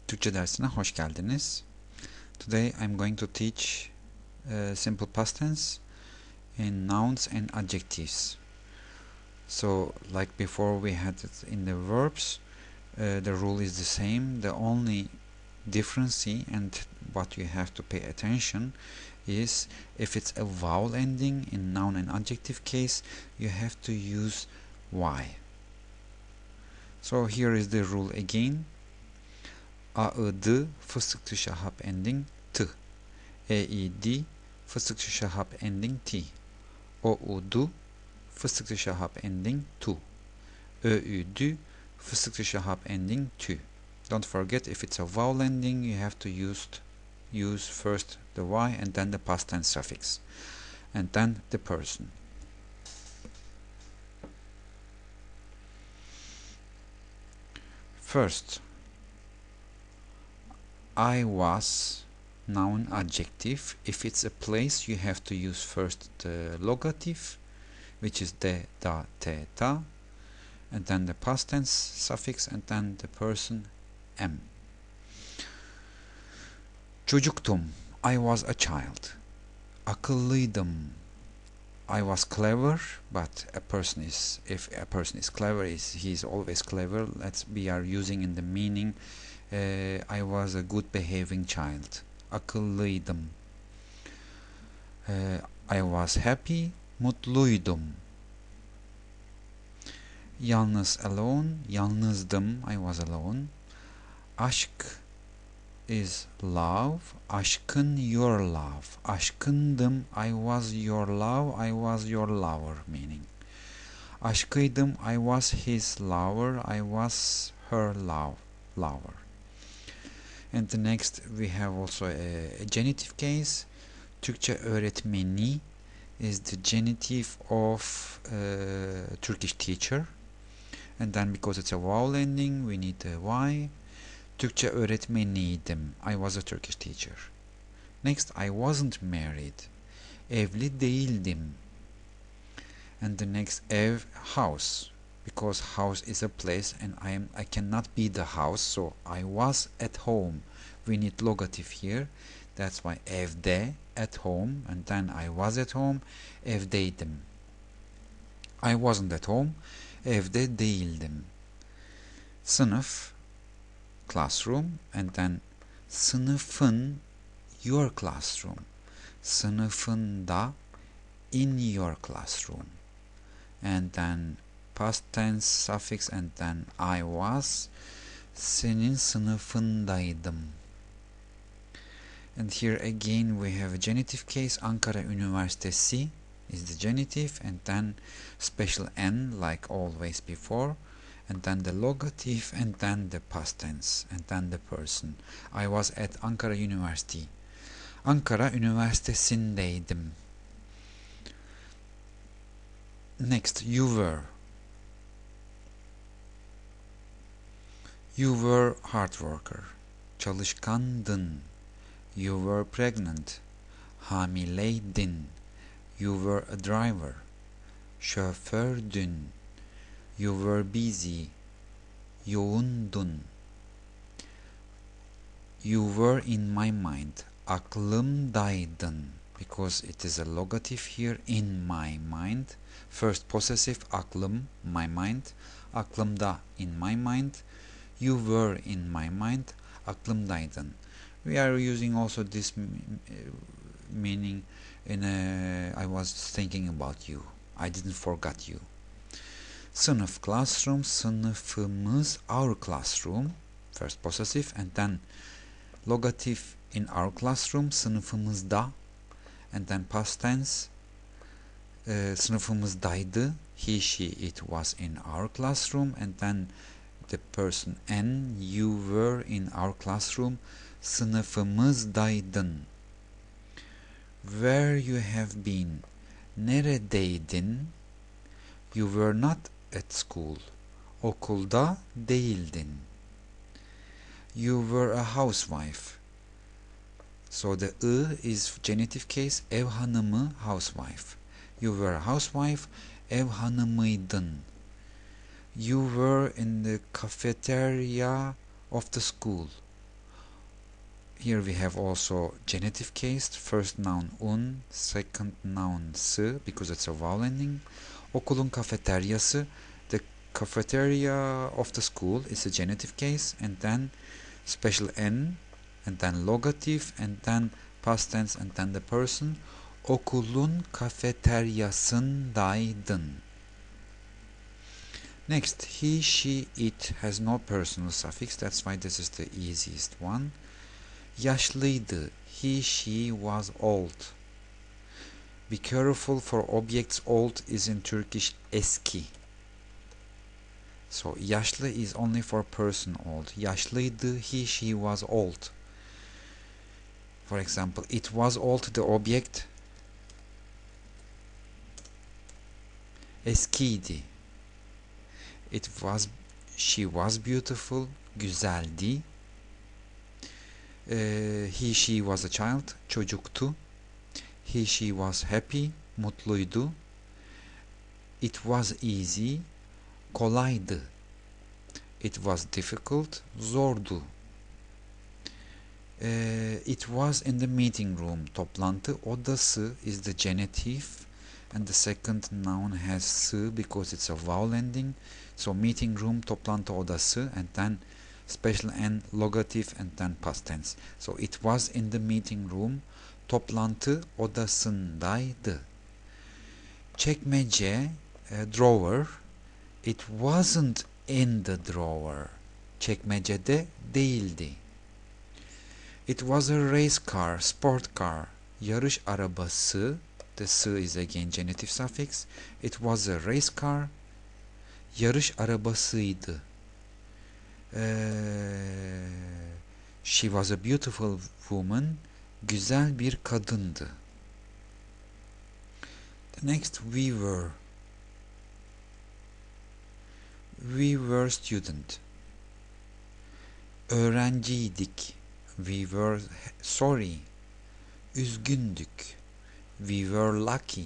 Türkçe dersine hoş geldiniz. Today I'm going to teach simple past tense in nouns and adjectives. So, like before we had it in the verbs, the rule is the same. The only difference and what you have to pay attention is if it's a vowel ending in noun and adjective case, you have to use y. So here is the rule again. A-I-D fıstıklı şahap ending t. E-I-D fıstıklı şahap ending t. O-U-D fıstıklı şahap ending tu. Ö-Ü-D fıstıklı şahap ending tü. Don't forget, if it's a vowel ending, you have to use first the y and then the past tense suffix and then the person. First, I was noun adjective. If it's a place, you have to use first the locative, which is de, da, te, ta, and then the past tense suffix and then the person am. Çocuktum, I was a child. Akıllıydım, I was clever, but if a person is clever, he's always clever. We are using in the meaning I was a good behaving child. Akıllıydım. I was happy, mutluydum. Yalnız, alone, yalnızdım, I was alone. Aşk is love, aşkın, your love. Aşkındım, I was your love, I was your lover, meaning. Aşkıydım, I was his lover, I was her lover. And the next we have also a genitive case. Türkçe öğretmeni is the genitive of Turkish teacher. And then because it's a vowel ending, we need a y. Türkçe öğretmeniydim. I was a Turkish teacher. Next, I wasn't married. Evli değildim. And the next, ev, house. Because house is a place and I cannot be the house, so I was at home. We need locative here. That's why evde, at home, and then I was at home, evdeydim. I wasn't at home, evde değildim. Sınıf, classroom, and then sınıfın, your classroom. Sınıfında, in your classroom. And then past tense suffix and then I was, senin sınıfındaydım. And here again we have a genitive case. Ankara Üniversitesi is the genitive and then special N like always before. And then the locative, and then the past tense, and then the person. I was at Ankara University. Ankara Üniversitesi'ndeydim. Next, you were. You were hard worker. Çalışkandın. You were pregnant. Hamileydin. You were a driver. Şofördün. You were busy. Yoğundun. You were in my mind. Aklımdaydın. Because it is a locative here, in my mind. First possessive, aklım, my mind. Aklımda, in my mind. You were in my mind. Aklımdaydın. We are using also this meaning in I was thinking about you. I didn't forget you. Sınıf, classroom, sınıfımız, our classroom, first possessive, and then locative, in our classroom, sınıfımızda, and then past tense, sınıfımızdaydı, he, she, it was in our classroom, and then the person N, you were in our classroom, sınıfımızdaydın. Where you have been, neredeydin? You were not at school. Okulda değildin. You were a housewife. So the is genitive case, ev hanımı, housewife. You were a housewife, ev hanımıydın. You were in the cafeteria of the school. Here we have also genitive case. First noun un, second noun sı, because it's a vowel ending. Okulun kafeteryası, the cafeteria of the school is a genitive case, and then special n, and then logative, and then past tense, and then the person. Okulun kafeteryasındaydın. Next, he, she, it has no personal suffix. That's why this is the easiest one. Yaşlıydı. He, she was old. Be careful for objects. Old is in Turkish eski. So yaşlı is only for person old. Yaşlıydı. He, she was old. For example, it was old, the object. Eskiydi. She was beautiful. Güzeldi. He, she was a child. Çocuktu. He, she was happy. Mutluydu. It was easy. Kolaydı. It was difficult. Zordu. It was in the meeting room. Toplantı odası is the genitive, and the second noun has sı because it's a vowel ending. So meeting room, toplantı odası, and then special n, logative, and then past tense. So it was in the meeting room. Toplantı odasındaydı. Çekmece, drawer. It wasn't in the drawer. Çekmecede değildi. It was a race car, sport car. Yarış arabası. The sı is again genitive suffix. It was a race car. Yarış arabasıydı. She was a beautiful woman. Güzel bir kadındı. The next, we were. We were student. Öğrenciydik. We were sorry. Üzgündük. We were lucky.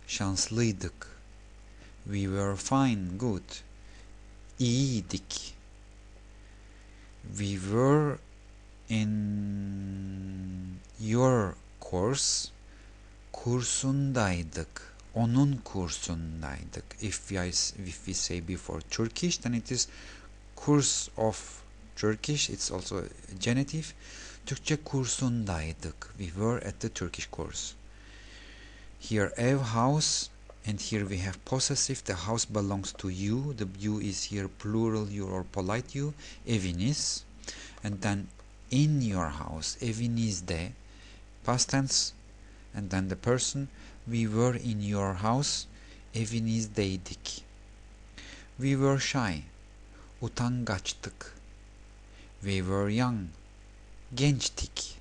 Şanslıydık. We were fine, good. İyiydik. We were in your course. Kursundaydık. Onun kursundaydık. If we say before Turkish, then it is course of Turkish. It's also genitive. Türkçe kursundaydık. We were at the Turkish course. Here ev, house, and here we have possessive. The house belongs to you. The you is here plural you or polite you. Eviniz. And then in your house. Evinizde. Past tense. And then the person. We were in your house. Evinizdeydik. We were shy. Utangaçtık. We were young. Gençtik.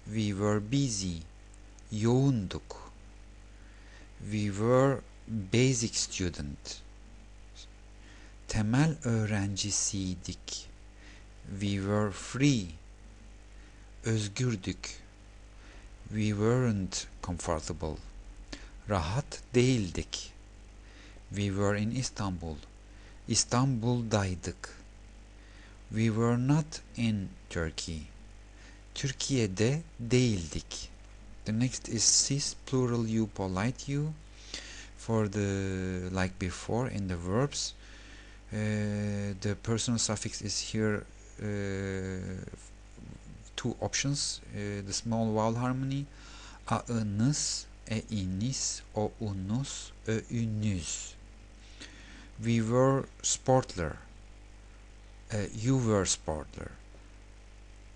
We were busy. Yoğunduk. We were basic student. Temel öğrencisiydik. We were free. Özgürdük. We weren't comfortable. Rahat değildik. We were in Istanbul. İstanbul'daydık. We were not in Turkey. Türkiye'de değildik. The next is siz, plural you, polite you. For the, like before in the verbs, the personal suffix is here two options. The small vowel harmony. A'ınız, e'iniz, o'unuz, ö'ünüz. We were sportler. You were sportler.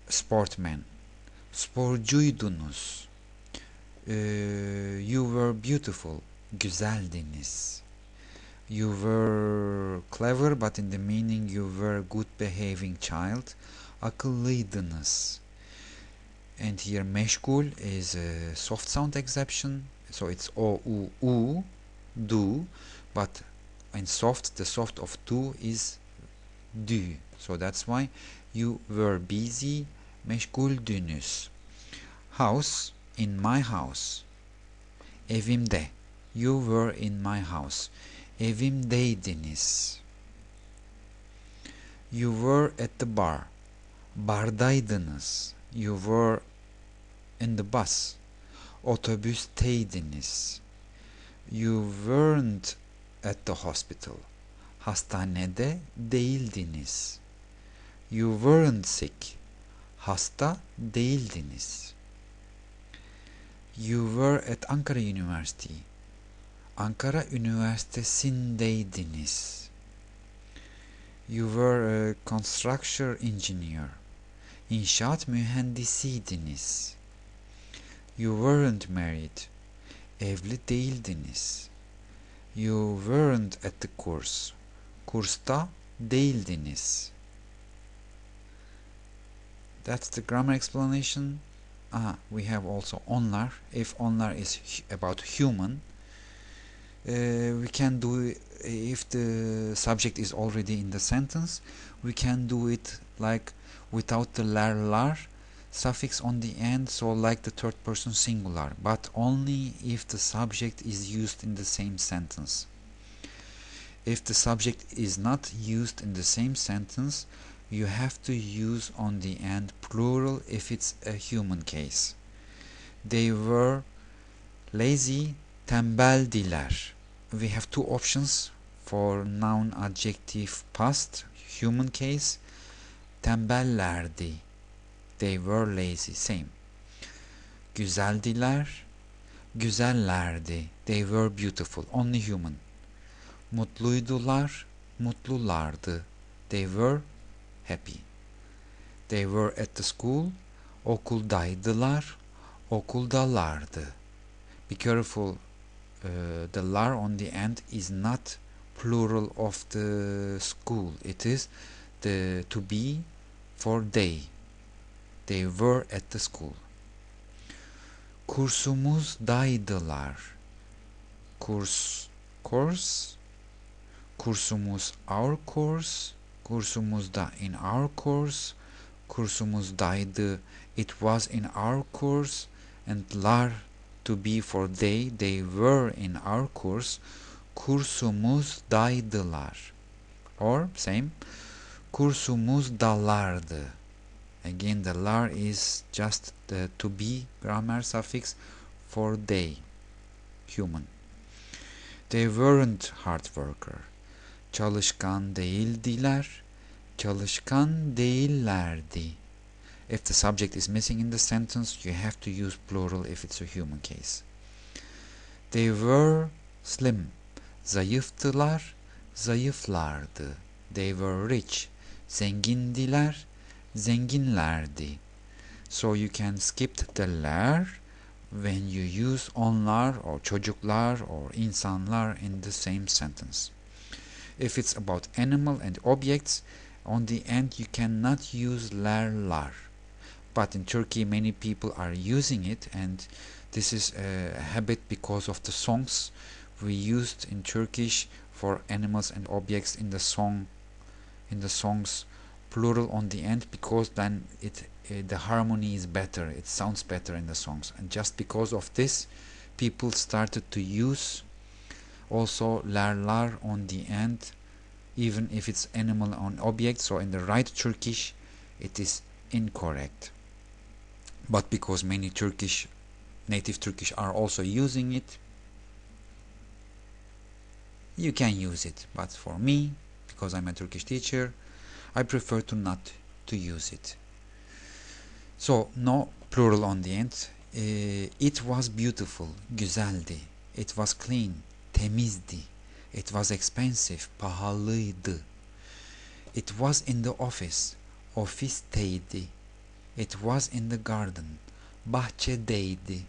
Sportman. Sporcuydunuz. You were beautiful. Güzeldiniz. You were clever, but in the meaning you were good behaving child. Akıllıydınız. And here meşgul is a soft sound exception. So it's o, u, do. But in soft, the soft of do is do. So that's why you were busy. Meşguldünüz. House, in my house. Evimde. You were in my house. Evimdeydiniz. You were at the bar. Bardaydınız. You were in the bus. Otobüsteydiniz. You weren't at the hospital. Hastanede değildiniz. You weren't sick. Hasta değildiniz. You were at Ankara University. Ankara Üniversitesi'ndeydiniz. You were a construction engineer. İnşaat mühendisiydiniz. You weren't married. Evli değildiniz. You weren't at the course. Kursta değildiniz. That's the grammar explanation. We have also onlar. If onlar is about human, we can do it, if the subject is already in the sentence, we can do it like without the lar suffix on the end, so like the third person singular, but only if the subject is used in the same sentence. If the subject is not used in the same sentence, you have to use on the end plural if it's a human case. They were lazy, tembeldiler. We have two options for noun, adjective, past, human case. Tembellerdi. They were lazy. Same. Güzeldiler. Güzellerdi. They were beautiful. Only human. Mutluydular. Mutlulardı. They were happy. They were at the school. Okuldaydılar. Okuldalardı. Be careful. The lar on the end is not plural of the school. It is the to be for they. They were at the school. Kursumuzdaydılar. Course. Kursumuz our course. Kursumuzda in our course. Kursumuzdaydı it was in our course. And lar to be for they were in our course. Kursumuzdaydılar. Or same. Kursumuzdalardı. Again, the lar is just the to be grammar suffix for they, human. They weren't hard worker. Çalışkan değildiler. Çalışkan değillerdi. If the subject is missing in the sentence, you have to use plural if it's a human case. They were slim. Zayıftılar. Zayıflardı. They were rich. Zengindiler. Zenginlerdi. So you can skip the ler when you use onlar or çocuklar or insanlar in the same sentence. If it's about animal and objects, on the end you cannot use lar. But in Turkey many people are using it, and this is a habit because of the songs we used in Turkish for animals and objects in the songs plural on the end, because then the harmony is better, it sounds better in the songs. And just because of this, people started to use also lar on the end, even if it's animal on object. So in the right Turkish it is incorrect, but because many native Turkish are also using it, you can use it. But for me, because I'm a Turkish teacher, I prefer to not to use it. So no plural on the end. It was beautiful, güzeldi. It was clean, temizdi. It was expensive, pahalıydı. It was in the office, ofisteydi. It was in the garden, bahçedeydi.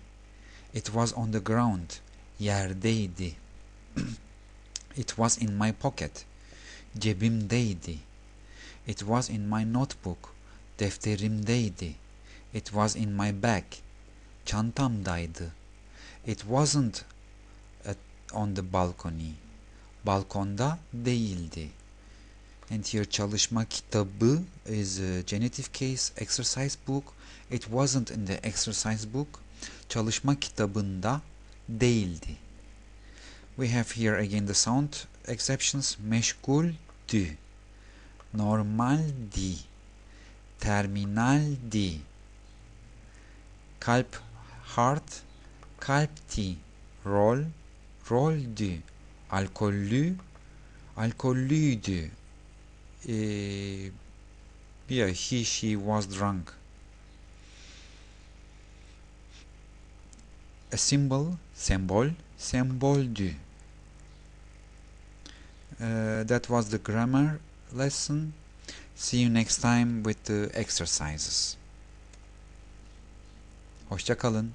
It was on the ground, yerdeydi. It was in my pocket, cebimdeydi. It was in my notebook, defterimdeydi. It was in my bag, çantamdaydı. It wasn't on the balcony, balkonda değildi. And here çalışma kitabı is a genitive case, exercise book. It wasn't in the exercise book. Çalışma kitabında değildi. We have here again the sound exceptions. Meşguldü, normaldi, terminaldi. Kalp, heart, kalpti. Rol, roldü. Alkollü, alkollüydü. Yeah, he, she was drunk. A symbol, sembol, semboldü. That was the grammar lesson. See you next time with the exercises. Hoşça kalın.